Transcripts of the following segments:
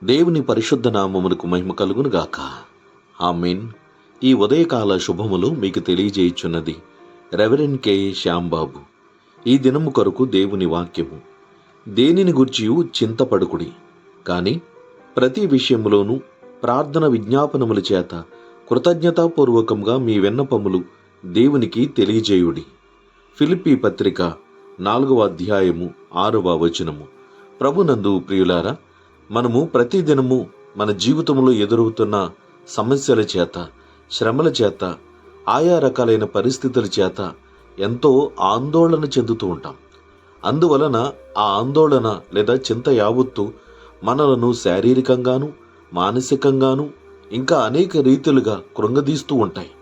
దేవుని పరిశుద్ధ నామమునకు మహిమ కలుగును గాక. ఆమేన్. ఈ ఉదయకాల శుభములు మీకు తెలియజేయుచున్నది రెవరెండ్ కె శ్యాంబాబు. ఈ దినము కొరకు దేవుని వాక్యము. దేనిని గూర్చియు చింతపడుకుడి, కాని ప్రతి విషయములోనూ ప్రార్థన విజ్ఞాపనముల చేత కృతజ్ఞతాపూర్వకంగా మీ విన్నపములు దేవునికి తెలియజేయుడి. ఫిలిప్పీ పత్రిక 4వ అధ్యాయము 6వ వచనము. ప్రభునందు ప్రియులారా, మనము ప్రతిదినము మన జీవితంలో ఎదురవుతున్న సమస్యల చేత, శ్రమల చేత, ఆయా రకాలైన పరిస్థితుల చేత ఎంతో ఆందోళన చెందుతూ ఉంటాం. అందువలన ఆ ఆందోళన లేదా చింత యావత్తు మనలను శారీరకంగాను, మానసికంగాను, ఇంకా అనేక రీతులుగా కృంగదీస్తూ ఉంటాయి.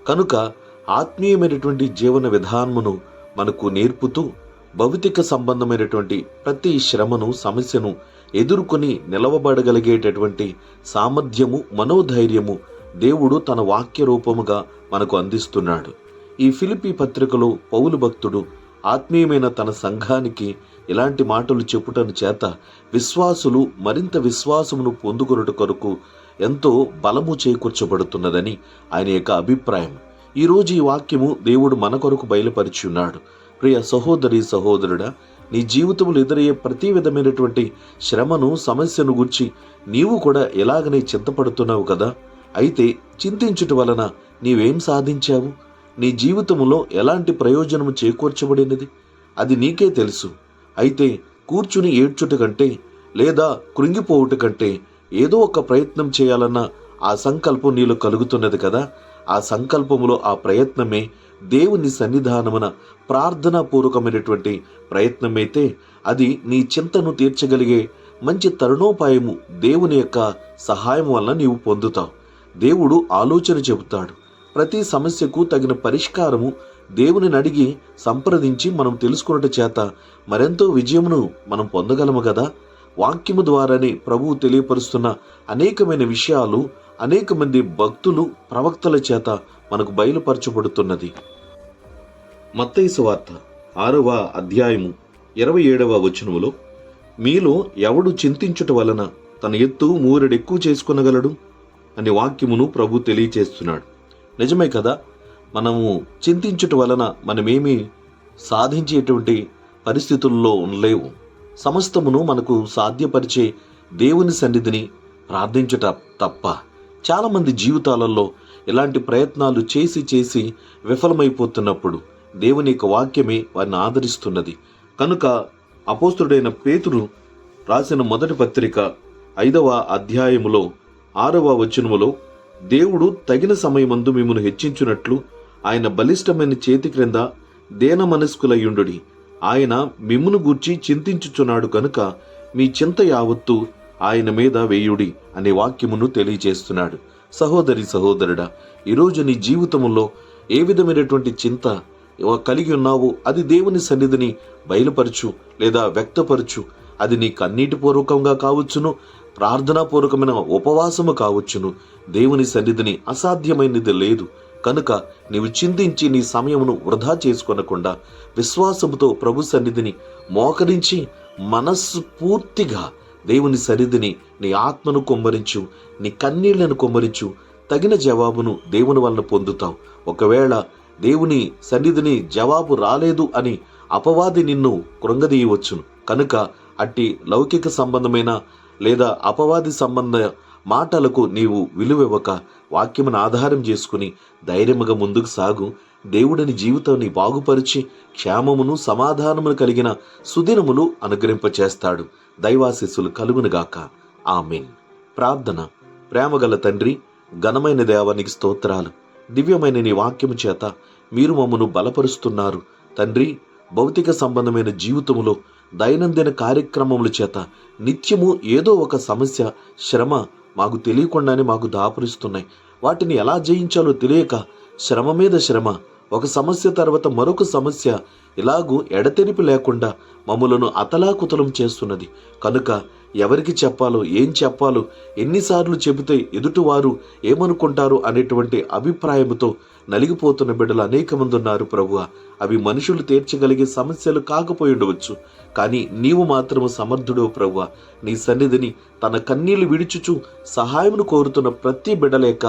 కనుక ఆత్మీయమైనటువంటి జీవన విధానమును మనకు నేర్పుతూ భౌతిక సంబంధమైనటువంటి ప్రతి శ్రమను, సమస్యను ఎదుర్కొని నిలవబడగలిగేటటువంటి సామర్థ్యము, మనోధైర్యము దేవుడు తన వాక్య రూపముగా మనకు అందిస్తున్నాడు. ఈ ఫిలిప్పీ పత్రికలో పౌలు భక్తుడు ఆత్మీయమైన తన సంఘానికి ఇలాంటి మాటలు చెప్పుటను చేత విశ్వాసులు మరింత విశ్వాసమును పొందుకొనుట కొరకు ఎంతో బలము చేకూర్చబడుతున్నదని ఆయన యొక్క అభిప్రాయం. ఈరోజు ఈ వాక్యము దేవుడు మన కొరకు బయలుపరిచి ఉన్నాడు. ప్రియ సహోదరి, సహోదరుడా, నీ జీవితంలో ఎదురయ్యే ప్రతి విధమైనటువంటి శ్రమను, సమస్యను గురించి నీవు కూడా ఎలాగనే చింతపడుతున్నావు కదా. అయితే చింతించుట వలన నీవేం సాధించావు? నీ జీవితంలో ఎలాంటి ప్రయోజనము చేకూర్చబడినది అది నీకే తెలుసు. అయితే కూర్చుని ఏడ్చుట కంటే, లేదా కృంగిపోవుట కంటే ఏదో ఒక ప్రయత్నం చేయాలన్న ఆ సంకల్పం నీలో కలుగుతున్నది కదా. ఆ సంకల్పములో ఆ ప్రయత్నమే దేవుని సన్నిధానమున ప్రార్థనాపూర్వకమైనటువంటి ప్రయత్నమైతే అది నీ చింతను తీర్చగలిగే మంచి తరుణోపాయము దేవుని యొక్క సహాయం వలన నీవు పొందుతావు. దేవుడు ఆలోచన చెబుతాడు. ప్రతి సమస్యకు తగిన పరిష్కారము దేవుని అడిగి సంప్రదించి మనం తెలుసుకున్నట చేత మరెంతో విజయమును మనం పొందగలము కదా. వాక్యము ద్వారానే ప్రభువు తెలియపరుస్తున్న అనేకమైన విషయాలు అనేక మంది భక్తులు, ప్రవక్తల చేత మనకు బయలుపరచబడుతున్నది. మత్తయి సువార్త 6వ అధ్యాయము 27వ వచనములో, మీలో ఎవడు చింతించుట వలన తన ఎత్తు మూరెడెక్కువ చేసుకొనగలడు అనే వాక్యమును ప్రభు తెలియచేస్తున్నాడు. నిజమే కదా. మనము చింతించుట వలన మనమేమీ సాధించేటువంటి పరిస్థితుల్లో ఉండలేవు. సమస్తమును మనకు సాధ్యపరిచే దేవుని సన్నిధిని ప్రార్థించుట తప్ప. చాలామంది జీవితాలలో ఇలాంటి ప్రయత్నాలు చేసి చేసి విఫలమైపోతున్నప్పుడు దేవుని యొక్క వాక్యమే వారిని ఆదరిస్తున్నది. కనుక అపోస్తుడైన పేతురు రాసిన మొదటి పత్రిక 5వ అధ్యాయములో 6వ వచనములో, దేవుడు తగిన సమయమందు మిమ్మును హెచ్చించున్నట్లు ఆయన బలిష్టమైన చేతి క్రింద దేన మనస్కులయ్యుండుడి. ఆయన మిమ్మును గూర్చి చింతించుచున్నాడు కనుక మీ చింత యావత్తు ఆయన మీద వేయుడి అనే వాక్యమును తెలియజేస్తున్నాడు. సహోదరి, సహోదరుడా, ఈరోజు నీ జీవితంలో ఏ విధమైనటువంటి చింత కలిగి ఉన్నావో అది దేవుని సన్నిధిని బయలుపరచు లేదా వ్యక్తపరచు. అది నీ కన్నీటిపూర్వకంగా కావచ్చును, ప్రార్థనాపూర్వకమైన ఉపవాసము కావచ్చును. దేవుని సన్నిధిని అసాధ్యమైనది లేదు. కనుక నీవు చింతించి నీ సమయమును వృధా చేసుకొనకుండా విశ్వాసముతో ప్రభు సన్నిధిని మోకరించి మనస్ఫూర్తిగా దేవుని సన్నిధిని నీ ఆత్మను కొమ్మరించు, నీ కన్నీళ్లను కొమ్మరించు. తగిన జవాబును దేవుని వలన పొందుతావు. ఒకవేళ దేవుని సన్నిధిని జవాబు రాలేదు అని అపవాది నిన్ను కృంగదీయవచ్చును. కనుక అట్టి లౌకిక సంబంధమైన లేదా అపవాది సంబంధ మాటలకు నీవు విలువివ్వక వాక్యమును ఆధారం చేసుకుని ధైర్యముగా ముందుకు సాగు. దేవుడిని జీవితాన్ని బాగుపరిచి క్షేమమును, సమాధానమును కలిగిన సుదినములు అనుగ్రహింపచేస్తాడు. దైవాశీస్సులు కలుగునుగాక. ఆమేన్. ప్రార్థన. ప్రేమగల తండ్రి, ఘనమైన దేవానికి స్తోత్రాలు. దివ్యమైన నీ వాక్యము చేత మీరు మమ్మను బలపరుస్తున్నారు తండ్రి. భౌతిక సంబంధమైన జీవితములో దైనందిన కార్యక్రమముల చేత నిత్యము ఏదో ఒక సమస్య, శ్రమ మాకు తెలియకుండానే మాకు దాపురిస్తున్నాయి. వాటిని ఎలా జయించాలో తెలియక శ్రమ మీద శ్రమ, ఒక సమస్య తర్వాత మరొక సమస్య ఇలాగూ ఎడతెరిపి లేకుండా మమ్ములను అతలాకుతలం చేస్తున్నది. కనుక ఎవరికి చెప్పాలో, ఏం చెప్పాలో, ఎన్నిసార్లు చెబితే ఎదుటివారు ఏమనుకుంటారు అనేటువంటి అభిప్రాయంతో నలిగిపోతున్న బిడ్డలు అనేక మంది ఉన్నారు ప్రభువా. అవి మనుషులు తీర్చగలిగే సమస్యలు కాకపోయి ఉండవచ్చు, కానీ నీవు మాత్రము సమర్థుడో ప్రభువా. నీ సన్నిధిని తన కన్నీళ్లు విడుచుచు సహాయమును కోరుతున్న ప్రతి బిడ్డల యొక్క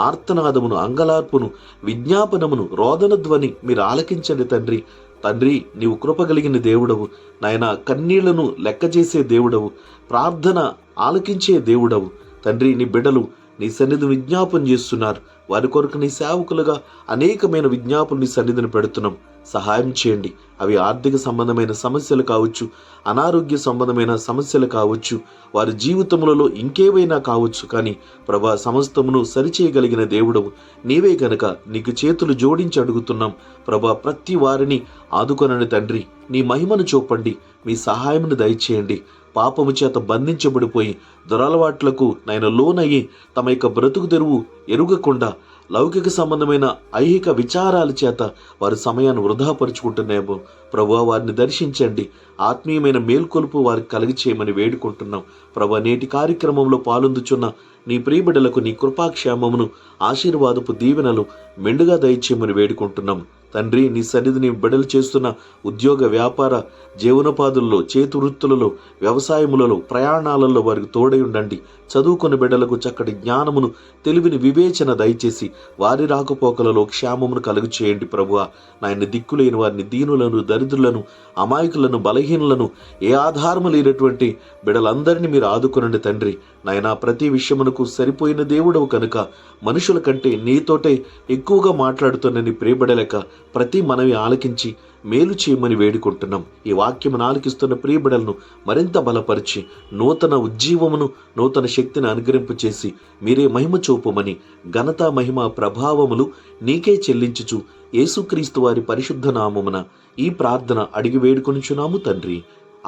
ఆర్తనాదమును, అంగలార్పును, విజ్ఞాపనమును, రోదన ధ్వని మీరు ఆలకించండి తండ్రి. తండ్రి, నీవు కృపగలిగిన దేవుడవు నాయన, కన్నీళ్లను లెక్క చేసే దేవుడవు, ప్రార్థన ఆలకించే దేవుడవు తండ్రి. నీ బిడ్డలు నీ సన్నిధి విజ్ఞాపన చేస్తున్నారు. వారి కొరకు నీ సేవకులుగా అనేకమైన విజ్ఞాపనలు నీ సన్నిధిని పెడుతున్నాం. సహాయం చేయండి. అవి ఆర్థిక సంబంధమైన సమస్యలు కావచ్చు, అనారోగ్య సంబంధమైన సమస్యలు కావచ్చు, వారి జీవితములలో ఇంకేవైనా కావచ్చు, కానీ ప్రభా సమస్తమును సరిచేయగలిగిన దేవుడవు నీవే గనక నీకు చేతులు జోడించి అడుగుతున్నాం. ప్రభా ప్రతి వారిని ఆదుకొనని తండ్రి, నీ మహిమను చూపండి, మీ సహాయమును దయచేయండి. పాపము చేత బంధించబడిపోయి దురలవాట్లకు నాయన లోనయ్యి తమ యొక్క బ్రతుకు తెరువు ఎరుగకుండా లౌకిక సంబంధమైన ఐహిక విచారాల చేత వారి సమయాన్ని వృధాపరుచుకుంటున్నామో ప్రభువా, వారిని దర్శించండి. ఆత్మీయమైన మేల్కొలుపు వారికి కలిగి చేయమని వేడుకుంటున్నాం. ప్రభు, నేటి కార్యక్రమంలో పాల్గొందుచున్న నీ ప్రియబిడ్డలకు నీ కృపాక్షేమమును, ఆశీర్వాదపు దీవెనలు మెండుగా దయచేయమని వేడుకుంటున్నాం తండ్రి. నీ సన్నిధిని బిడ్డలు చేస్తున్న ఉద్యోగ, వ్యాపార, జీవనోపాధుల్లో, చేతి వృత్తులలో, వ్యవసాయములలో, ప్రయాణాలలో వారికి తోడై ఉండండి. చదువుకున్న బిడ్డలకు చక్కటి జ్ఞానమును, తెలివిని, వివేచన దయచేసి వారి రాకపోకలలో క్షేమమును కలుగు చేయండి ప్రభువా. నాయన దిక్కులేని వారిని, దీనులను, దరిద్రులను, అమాయకులను, బలహీనులను, ఏ ఆధారము లేనటువంటి బిడ్డలందరినీ మీరు ఆదుకునండి తండ్రి. నాయన ప్రతి విషయమునకు సరిపోయిన దేవుడవు కనుక మనుషుల కంటే నీతోటే ఎక్కువగా మాట్లాడుతున్న నీ ప్రియబిడలేక ప్రతి మనవి ఆలకించి మేలు చేయమని వేడుకుంటున్నాం. ఈ వాక్యమును ఆలకిస్తున్న ప్రియబిడలను మరింత బలపరిచి నూతన ఉజ్జీవమును, నూతన శక్తిని అనుగ్రహింపు చేసి మీరే మహిమ చూపమని, ఘనత, మహిమ, ప్రభావములు నీకే చెల్లించుచు యేసుక్రీస్తు వారి పరిశుద్ధ నామమున ఈ ప్రార్థన అడిగి వేడుకొనుచున్నాము తండ్రి.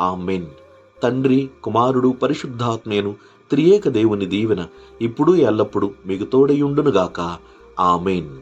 ఆమేన్. తండ్రి, కుమారుడు, పరిశుద్ధాత్మేను త్రియేక దేవుని దీవెన ఇప్పుడు ఎల్లప్పుడూ మీకు తోడయుండునుగాక. ఆమేన్.